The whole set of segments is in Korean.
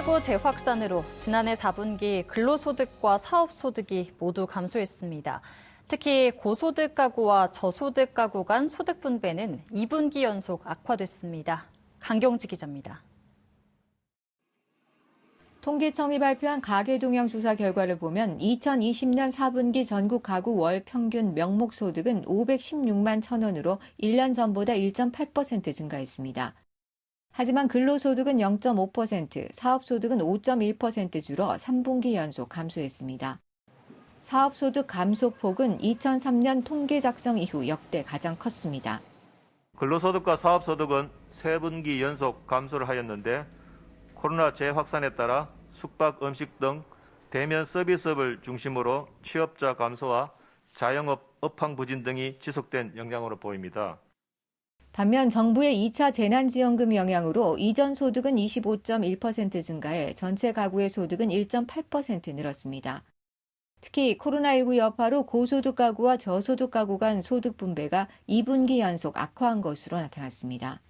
코로나19 재확산으로 지난해 4분기 근로소득과 사업소득이 모두 감소했습니다. 특히 고소득 가구와 저소득 가구 간 소득 분배는 2분기 연속 악화됐습니다. 강경지 기자입니다. 통계청이 발표한 가계동향 조사 결과를 보면 2020년 4분기 전국 가구 월 평균 명목소득은 516만 1,000원으로 1년 전보다 1.8% 증가했습니다. 하지만 근로소득은 0.5%, 사업소득은 5.1% 줄어 3분기 연속 감소했습니다. 사업소득 감소폭은 2003년 통계 작성 이후 역대 가장 컸습니다. 근로소득과 사업소득은 3분기 연속 감소를 하였는데 코로나 재확산에 따라 숙박, 음식 등 대면 서비스업을 중심으로 취업자 감소와 자영업, 업황 부진 등이 지속된 영향으로 보입니다. 반면 정부의 2차 재난지원금 영향으로 이전 소득은 25.1% 증가해 전체 가구의 소득은 1.8% 늘었습니다. 특히 코로나19 여파로 고소득 가구와 저소득 가구 간 소득 분배가 2분기 연속 악화한 것으로 나타났습니다.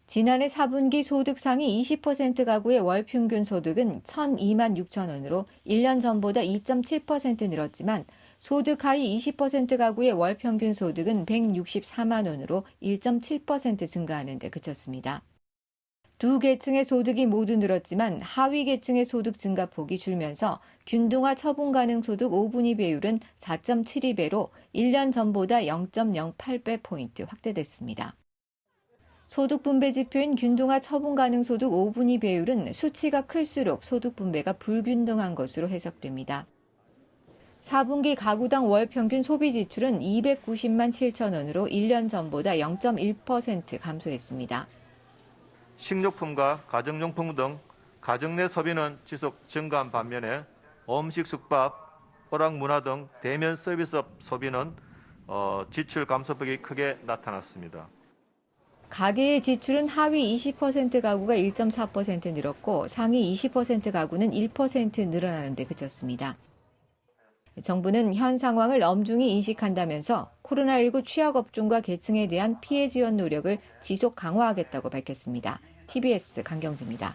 지난해 4분기 소득 상위 20% 가구의 월 평균 소득은 1,002만 6천 원으로 1년 전보다 2.7% 늘었지만 소득 하위 20% 가구의 월 평균 소득은 164만 원으로 1.7% 증가하는 데 그쳤습니다. 두 계층의 소득이 모두 늘었지만 하위 계층의 소득 증가폭이 줄면서 균등화 처분 가능 소득 5분위 비율은 4.72배로 1년 전보다 0.08배 포인트 확대됐습니다. 소득 분배 지표인 균등화 처분 가능 소득 5분위 비율은 수치가 클수록 소득 분배가 불균등한 것으로 해석됩니다. 4분기 가구당 월 평균 소비 지출은 290만 7천 원으로 1년 전보다 0.1% 감소했습니다. 식료품과 가정용품 등 가정 내 소비는 지속 증가한 반면에 음식, 숙박, 오락문화 등 대면 서비스업 소비는 지출 감소폭이 크게 나타났습니다. 가계의 지출은 하위 20% 가구가 1.4% 늘었고 상위 20% 가구는 1% 늘어나는 데 그쳤습니다. 정부는 현 상황을 엄중히 인식한다면서 코로나19 취약업종과 계층에 대한 피해 지원 노력을 지속 강화하겠다고 밝혔습니다. TBS 강경지입니다.